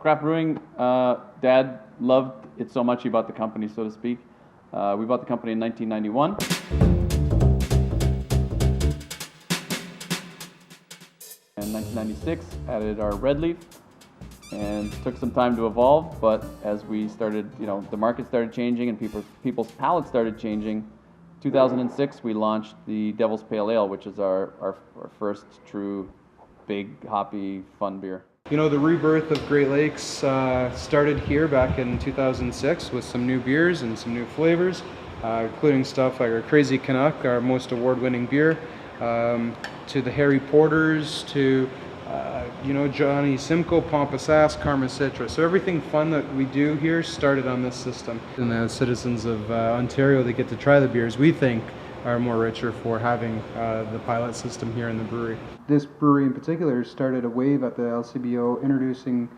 craft brewing, Dad loved it so much he bought the company, so to speak. We bought the company in 1991. In 1996, added our red leaf, and took some time to evolve. But as we started, the market started changing and people's palates started changing. 2006, we launched the Devil's Pale Ale, which is our first true big hoppy fun beer. The rebirth of Great Lakes started here back in 2006 with some new beers and some new flavors, including stuff like our Crazy Canuck, our most award-winning beer, to the Harry Porters, to Johnny Simcoe, Pompous Ass, Karma Citra. So everything fun that we do here started on this system. And as citizens of Ontario that get to try the beers, we think are more richer for having the pilot system here in the brewery. This brewery in particular started a wave at the LCBO introducing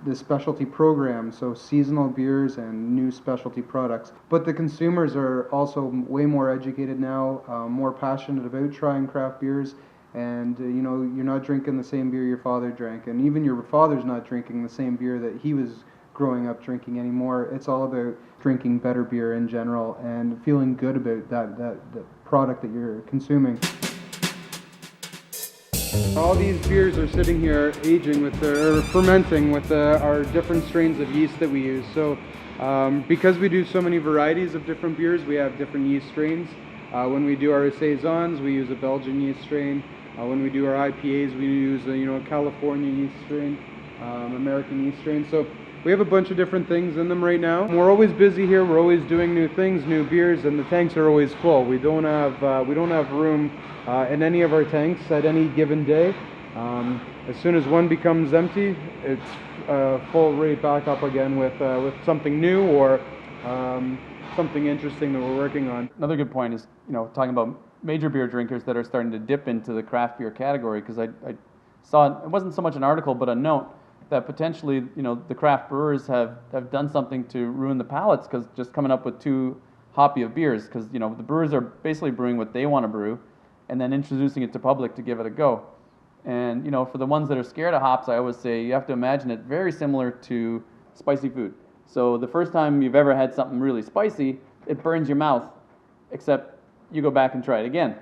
this specialty program, so seasonal beers and new specialty products. But the consumers are also way more educated now, more passionate about trying craft beers, and you're not drinking the same beer your father drank, and even your father's not drinking the same beer that he was growing up drinking anymore. It's all about drinking better beer in general and feeling good about that product that you're consuming. All these beers are sitting here aging or fermenting with our different strains of yeast that we use. So because we do so many varieties of different beers, we have different yeast strains. When we do our saisons, we use a Belgian yeast strain. When we do our IPAs, we use a California yeast strain, American yeast strain. So we have a bunch of different things in them right now. We're always busy here. We're always doing new things, new beers, and the tanks are always full. We don't have room in any of our tanks at any given day. As soon as one becomes empty, it's full right back up again with something new or something interesting that we're working on. Another good point is talking about major beer drinkers that are starting to dip into the craft beer category, because I saw it wasn't so much an article but a note that potentially the craft brewers have done something to ruin the palates, because just coming up with too hoppy of beers, because the brewers are basically brewing what they want to brew and then introducing it to public to give it a go. And for the ones that are scared of hops, I always say you have to imagine it very similar to spicy food. So the first time you've ever had something really spicy, it burns your mouth, except you go back and try it again.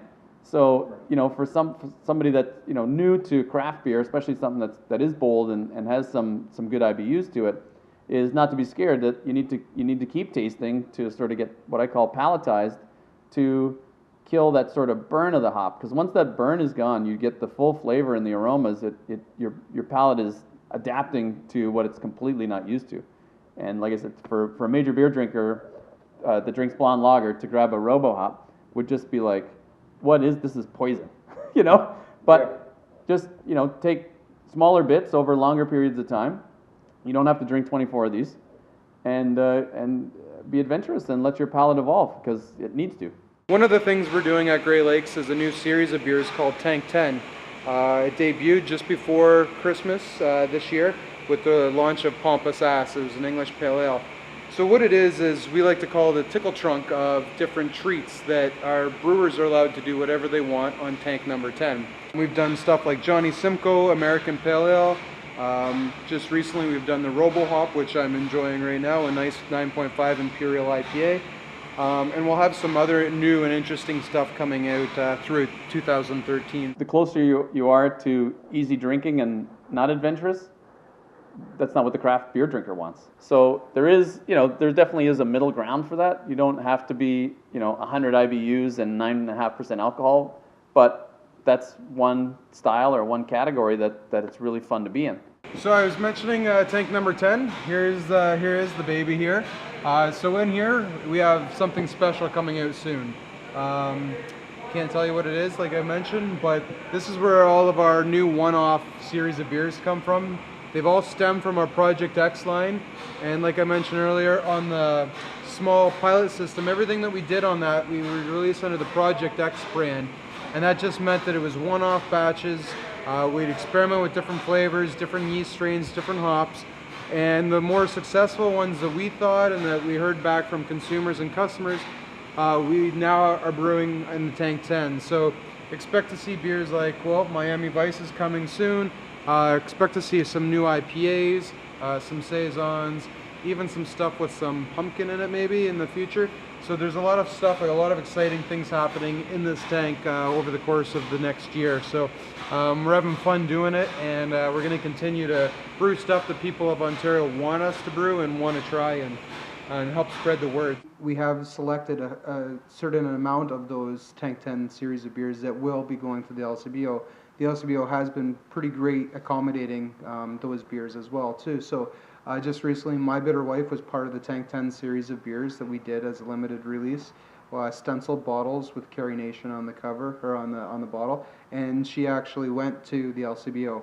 So, for somebody that's, new to craft beer, especially something that is bold and has some good IBUs to it, is not to be scared that you need to keep tasting to sort of get what I call palatized, to kill that sort of burn of the hop. Because once that burn is gone, you get the full flavor and the aromas. Your palate is adapting to what it's completely not used to. And like I said, for a major beer drinker that drinks blonde lager, to grab a Robo Hop would just be like, this is poison, but just, take smaller bits over longer periods of time. You don't have to drink 24 of these, and be adventurous and let your palate evolve, because it needs to. One of the things we're doing at Great Lakes is a new series of beers called Tank 10. It debuted just before Christmas this year with the launch of Pompous Ass. It was an English pale ale. So what it is we like to call it a tickle trunk of different treats that our brewers are allowed to do whatever they want on tank number 10. We've done stuff like Johnny Simcoe, American Pale Ale. Just recently we've done the Robo Hop, which I'm enjoying right now, a nice 9.5 Imperial IPA. And we'll have some other new and interesting stuff coming out through 2013. The closer you are to easy drinking and not adventurous, that's not what the craft beer drinker wants. So there definitely is a middle ground for that. You don't have to be, 100 IBUs and 9.5% alcohol, but that's one style or one category that it's really fun to be in. So I was mentioning tank number 10. Here is the baby here. So in here we have something special coming out soon. Can't tell you what it is, like I mentioned, but this is where all of our new one-off series of beers come from. They've all stemmed from our Project X line, and like I mentioned earlier, on the small pilot system, everything that we did on that, we released under the Project X brand, and that just meant that it was one-off batches. We'd experiment with different flavors, different yeast strains, different hops, and the more successful ones that we thought and that we heard back from consumers and customers, we now are brewing in the Tank 10. So expect to see beers like, Miami Vice is coming soon. Expect to see some new IPAs, some saisons, even some stuff with some pumpkin in it maybe in the future. So there's a lot of stuff, like a lot of exciting things happening in this tank over the course of the next year. So we're having fun doing it, and we're going to continue to brew stuff that people of Ontario want us to brew and want to try, and help spread the word. We have selected a certain amount of those Tank 10 series of beers that will be going to the LCBO. The LCBO has been pretty great accommodating those beers as well too. So just recently, My Bitter Wife was part of the Tank 10 series of beers that we did as a limited release. Stenciled bottles with Carrie Nation on the cover, or on the bottle, and she actually went to the LCBO.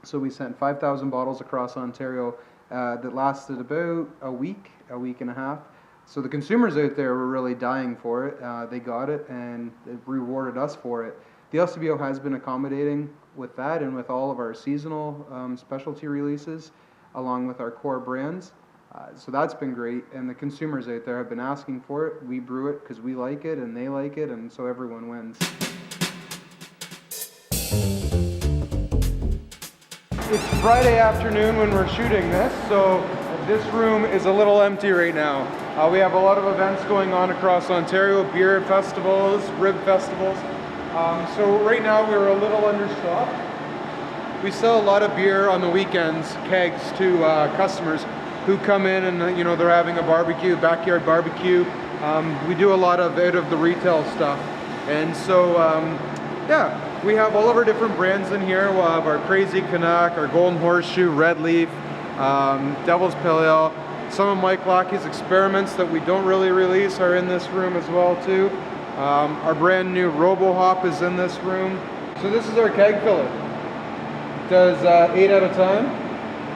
So we sent 5,000 bottles across Ontario that lasted about a week and a half. So the consumers out there were really dying for it. They got it, and it rewarded us for it. The LCBO has been accommodating with that and with all of our seasonal specialty releases, along with our core brands. So that's been great, and the consumers out there have been asking for it. We brew it because we like it, and they like it, and so everyone wins. It's Friday afternoon when we're shooting this, so this room is a little empty right now. We have a lot of events going on across Ontario, beer festivals, rib festivals. So right now we're a little understocked. We sell a lot of beer on the weekends, kegs, to customers who come in and they're having a barbecue, backyard barbecue. We do a lot of out of the retail stuff, and so yeah, we have all of our different brands in here. We'll have our Crazy Canuck, our Golden Horseshoe, Red Leaf, Devil's Pale Ale. Some of Mike Lockie's experiments that we don't really release are in this room as well too. Our brand new Robo Hop is in this room. So this is our keg filler. It does 8 at a time.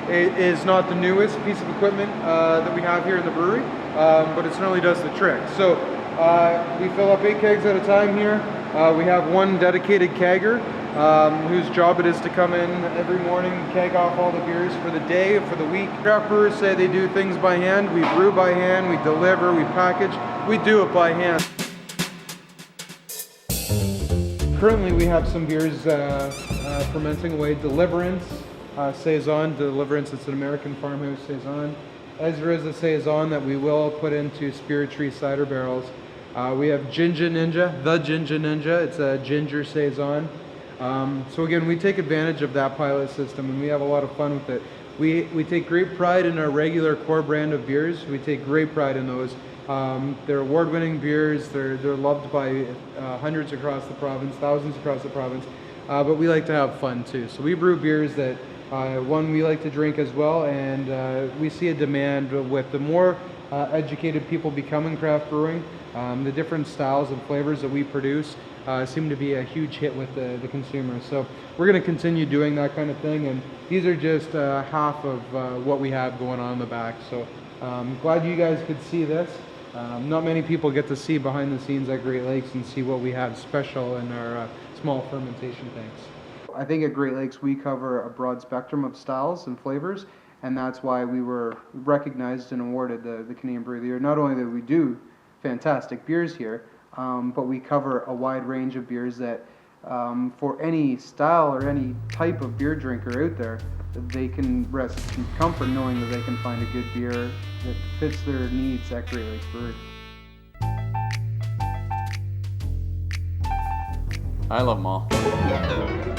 It is not the newest piece of equipment that we have here in the brewery, but it certainly does the trick. So we fill up 8 kegs at a time here. We have one dedicated kegger whose job it is to come in every morning, keg off all the beers for the day, for the week. Craft brewers say they do things by hand. We brew by hand, we deliver, we package. We do it by hand. Currently we have some beers fermenting away. Deliverance Saison. Deliverance, it's an American farmhouse Saison. Ezra is a Saison that we will put into Spirit Tree cider barrels. We have Ginger Ninja, the Ginger Ninja. It's a ginger Saison. So again, we take advantage of that pilot system, and we have a lot of fun with it. We take great pride in our regular core brand of beers. We take great pride in those. They're award-winning beers. They're loved by hundreds across the province, thousands across the province. But we like to have fun too. So we brew beers that one, we like to drink as well, and we see a demand with the more educated people becoming craft brewing. The different styles and flavors that we produce seem to be a huge hit with the consumers. So we're going to continue doing that kind of thing, and these are just half of what we have going on in the back. So glad you guys could see this. Not many people get to see behind the scenes at Great Lakes and see what we have special in our small fermentation tanks. I think at Great Lakes we cover a broad spectrum of styles and flavors, and that's why we were recognized and awarded the Canadian Brewer of the Year. Not only that we do fantastic beers here, but we cover a wide range of beers that for any style or any type of beer drinker out there, they can rest in comfort knowing that they can find a good beer that fits their needs at Great Lakes Brewery. I love them all.